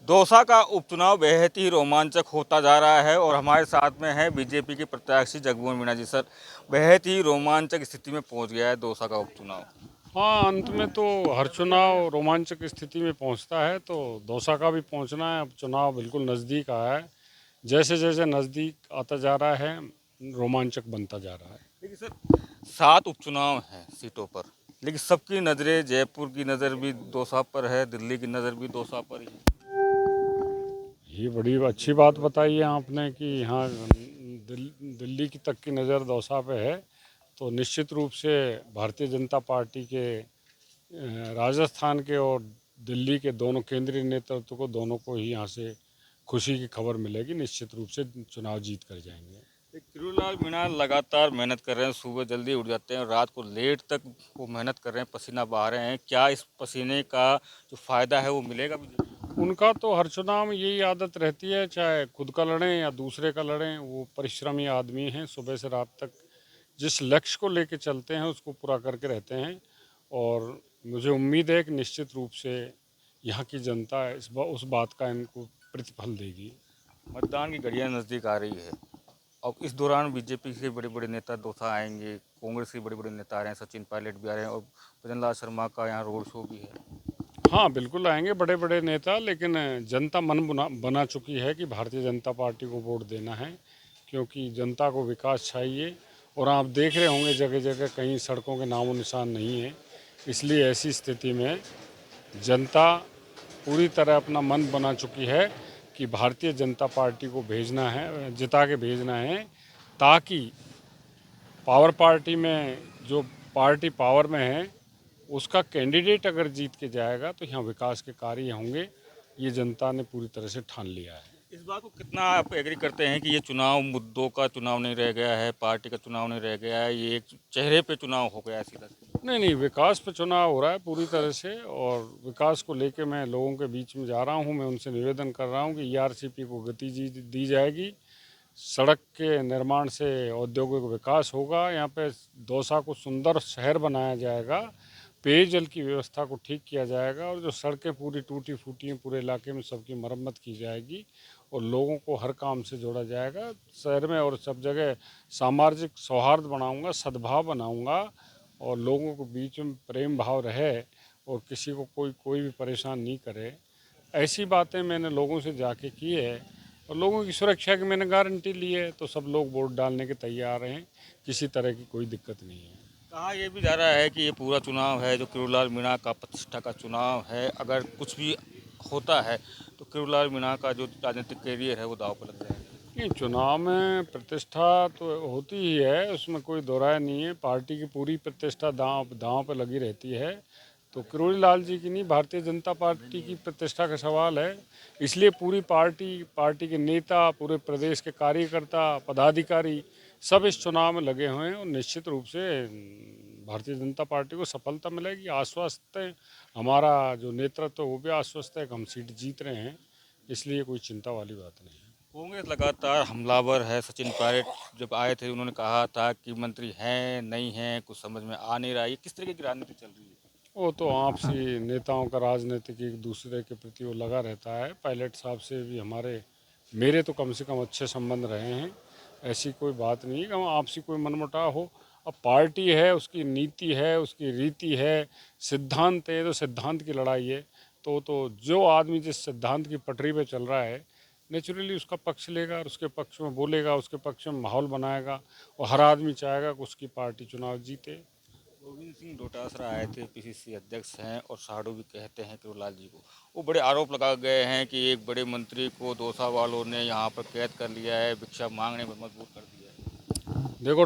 दौसा का उपचुनाव बेहद ही रोमांचक होता जा रहा है और हमारे साथ में है बीजेपी के प्रत्याशी जगमोहन मीणा जी। सर, बेहद ही रोमांचक स्थिति में पहुंच गया है दौसा का उपचुनाव। हाँ, अंत में तो हर चुनाव रोमांचक स्थिति में पहुंचता है, तो दौसा का भी पहुंचना है। अब चुनाव बिल्कुल नज़दीक आया है। जैसे जैसे नज़दीक आता जा रहा है, रोमांचक बनता जा रहा है। देखिए सर, 7 उपचुनाव हैं सीटों पर, लेकिन सबकी नज़रें, जयपुर की नज़र भी दौसा पर है, दिल्ली की नज़र भी दौसा पर ही है। ये बड़ी अच्छी बात बताई है आपने कि यहाँ दिल्ली की तक की नज़र दौसा पे है। तो निश्चित रूप से भारतीय जनता पार्टी के राजस्थान के और दिल्ली के दोनों केंद्रीय नेतृत्व को, दोनों को ही यहाँ से खुशी की खबर मिलेगी। निश्चित रूप से चुनाव जीत कर जाएंगे। किरोड़ीलाल मीणा लगातार मेहनत कर रहे हैं, सुबह जल्दी उठ जाते हैं और रात को लेट तक वो मेहनत कर रहे हैं, पसीना बहा रहे हैं। क्या इस पसीने का जो फ़ायदा है वो मिलेगा भी? उनका तो हर चुनाव में यही आदत रहती है, चाहे खुद का लड़ें या दूसरे का लड़ें। वो परिश्रमी आदमी हैं, सुबह से रात तक जिस लक्ष्य को लेकर चलते हैं उसको पूरा करके रहते हैं। और मुझे उम्मीद है कि निश्चित रूप से यहाँ की जनता उस बात का इनको प्रतिफल देगी। मतदान की घड़ियां नज़दीक आ रही है। अब इस दौरान बीजेपी के बड़े बड़े नेता दौसा आएंगे, कांग्रेस के बड़े बड़े नेता आ रहे हैं, सचिन पायलट भी आ रहे हैं और भजन लाल शर्मा का यहाँ रोड शो भी है। हाँ, बिल्कुल आएंगे बड़े बड़े नेता, लेकिन जनता मन बना चुकी है कि भारतीय जनता पार्टी को वोट देना है, क्योंकि जनता को विकास चाहिए। और आप देख रहे होंगे जगह जगह कहीं सड़कों के नामो निशान नहीं है। इसलिए ऐसी स्थिति में जनता पूरी तरह अपना मन बना चुकी है कि भारतीय जनता पार्टी को भेजना है, जिता के भेजना है, ताकि पावर पार्टी में जो पार्टी पावर में है उसका कैंडिडेट अगर जीत के जाएगा तो यहाँ विकास के कार्य होंगे। ये जनता ने पूरी तरह से ठान लिया है। इस बात को कितना आप एग्री करते हैं कि ये चुनाव मुद्दों का चुनाव नहीं रह गया है, पार्टी का चुनाव नहीं रह गया है, ये एक चेहरे पे चुनाव हो गया है सीधा? नहीं नहीं, विकास पे चुनाव हो रहा है पूरी तरह से। और विकास को लेके मैं लोगों के बीच में जा रहा हूँ। मैं उनसे निवेदन कर रहा हूँ कि ईआरसीपी को गति दी जाएगी। सड़क के निर्माण से औद्योगिक विकास होगा। यहाँ पे दौसा को सुंदर शहर बनाया जाएगा। पेयजल की व्यवस्था को ठीक किया जाएगा और जो सड़कें पूरी टूटी फूटी हैं पूरे इलाके में सबकी मरम्मत की जाएगी और लोगों को हर काम से जोड़ा जाएगा। शहर में और सब जगह सामाजिक सौहार्द बनाऊंगा, सद्भाव बनाऊंगा और लोगों के बीच में प्रेम भाव रहे और किसी को कोई भी परेशान नहीं करे। ऐसी बातें मैंने लोगों से जाके की है और लोगों की सुरक्षा की मैंने गारंटी ली है। तो सब लोग वोट डालने के तैयार हैं, किसी तरह की कोई दिक्कत नहीं है। कहा यह भी जा रहा है कि ये पूरा चुनाव है जो किरोड़ीलाल मीणा का प्रतिष्ठा का चुनाव है, अगर कुछ भी होता है तो किरोड़ीलाल मीणा का जो राजनीतिक करियर है वो दांव पर लग जाएगा। नहीं, चुनाव में प्रतिष्ठा तो होती ही है, उसमें कोई दो राय नहीं है। पार्टी की पूरी प्रतिष्ठा दांव दांव पर लगी रहती है। तो किरोड़ी लाल जी की नहीं, भारतीय जनता पार्टी की प्रतिष्ठा का सवाल है। इसलिए पूरी पार्टी के नेता, पूरे प्रदेश के कार्यकर्ता, पदाधिकारी सब इस चुनाव में लगे हुए हैं और निश्चित रूप से भारतीय जनता पार्टी को सफलता मिलेगी। आश्वस्त है हमारा जो नेतृत्व, वो भी आश्वस्त है कि हम सीट जीत रहे हैं। इसलिए कोई चिंता वाली बात नहीं है। कांग्रेस लगातार हमलावर है। सचिन पायलट जब आए थे उन्होंने कहा था कि मंत्री हैं नहीं हैं कुछ समझ में आ नहीं रहा है। ये किस तरीके की राजनीति चल रही है? वो तो आपसी नेताओं का राजनीतिक एक दूसरे के प्रति वो लगा रहता है। पायलट साहब से भी मेरे तो कम से कम अच्छे संबंध रहे हैं। ऐसी कोई बात नहीं है कि हम आपसी कोई मनमुटाव हो। अब पार्टी है, उसकी नीति है, उसकी रीति है, सिद्धांत है, तो सिद्धांत की लड़ाई है। तो जो आदमी जिस सिद्धांत की पटरी पे चल रहा है, नेचुरली उसका पक्ष लेगा और उसके पक्ष में बोलेगा, उसके पक्ष में माहौल बनाएगा और हर आदमी चाहेगा कि उसकी पार्टी चुनाव जीते। गोविंद सिंह डोटासरा आए थे, पीसीसी अध्यक्ष हैं और साडू भी कहते हैं किरोड़ीलाल जी को। वो बड़े आरोप लगा गए हैं कि एक बड़े मंत्री को दौसा वालों ने यहाँ पर कैद कर लिया है, भिक्षा मांगने पर मजबूर कर दिया है। देखो,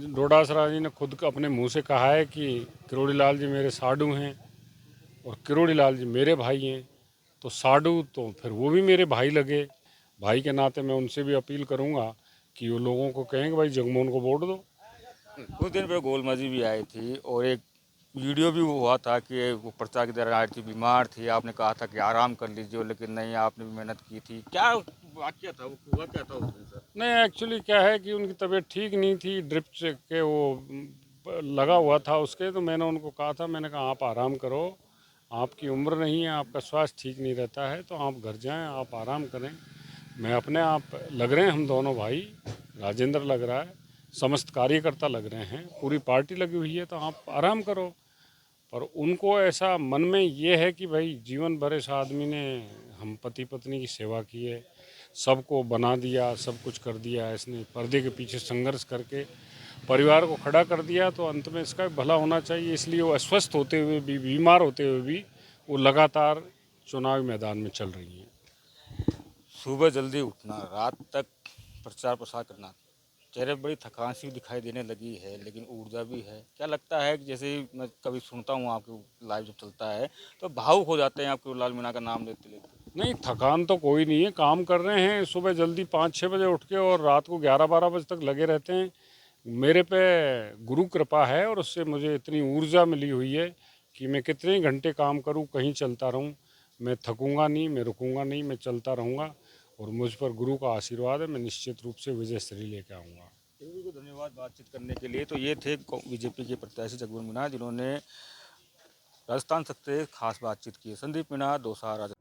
डोडासरा जी ने खुद अपने मुंह से कहा है कि किरोड़ी लाल जी मेरे साडू हैं और किरोड़ी लाल जी मेरे भाई हैं। तो साडू तो फिर वो भी मेरे भाई लगे। भाई के नाते मैं उनसे भी अपील करूंगा कि वो लोगों को कहें कि भाई जगमोहन को वोट दो। कुछ दिन पहले गोलमाजी भी आई थी और एक वीडियो भी हुआ था कि वो पर्चा की तरह आई थी, बीमार थी, आपने कहा था कि आराम कर लीजिए, लेकिन नहीं, आपने भी मेहनत की थी। क्या वाक्य था, वो हुआ क्या था उस दिन सर? नहीं, एक्चुअली क्या है कि उनकी तबीयत ठीक नहीं थी, ड्रिप से के वो लगा हुआ था उसके। तो मैंने उनको कहा था, मैंने कहा आप आराम करो, आपकी उम्र नहीं है, आपका स्वास्थ्य ठीक नहीं रहता है तो आप घर जाएं, आप आराम करें। मैं अपने आप लग रहे हैं, हम दोनों भाई, राजेंद्र लग रहा है, समस्त कार्यकर्ता लग रहे हैं, पूरी पार्टी लगी हुई है, तो आप आराम करो। पर उनको ऐसा मन में ये है कि भाई जीवन भर इस आदमी ने हम पति पत्नी की सेवा की है, सबको बना दिया, सब कुछ कर दिया, इसने पर्दे के पीछे संघर्ष करके परिवार को खड़ा कर दिया, तो अंत में इसका भला होना चाहिए। इसलिए वो अस्वस्थ होते हुए भी, बीमार होते हुए भी वो लगातार चुनावी मैदान में चल रही हैं। सुबह जल्दी उठना, रात तक प्रचार प्रसार करना, चेहरे पर बड़ी थकान सी भी दिखाई देने लगी है, लेकिन ऊर्जा भी है। क्या लगता है कि जैसे ही मैं कभी सुनता हूँ आपके लाइव जब चलता है तो भावुक हो जाते हैं आपके लाल मीणा का नाम लेते लेते? नहीं, थकान तो कोई नहीं है, काम कर रहे हैं सुबह जल्दी 5-6 बजे उठ के और रात को 11-12 बजे तक लगे रहते हैं। मेरे पे गुरु कृपा है और उससे मुझे इतनी ऊर्जा मिली हुई है कि मैं कितने ही घंटे काम करूं, कहीं चलता रहूं, मैं थकूंगा नहीं, मैं रुकूंगा नहीं, मैं चलता रहूंगा। और मुझ पर गुरु का आशीर्वाद है, मैं निश्चित रूप से विजय श्री लेके आऊँगा। को धन्यवाद बातचीत करने के लिए। तो ये थे बीजेपी के प्रत्याशी जगमोहन मीणा, जिन्होंने राजस्थान से खास बातचीत की है। संदीप मीणा, दौसा, राजस्थान।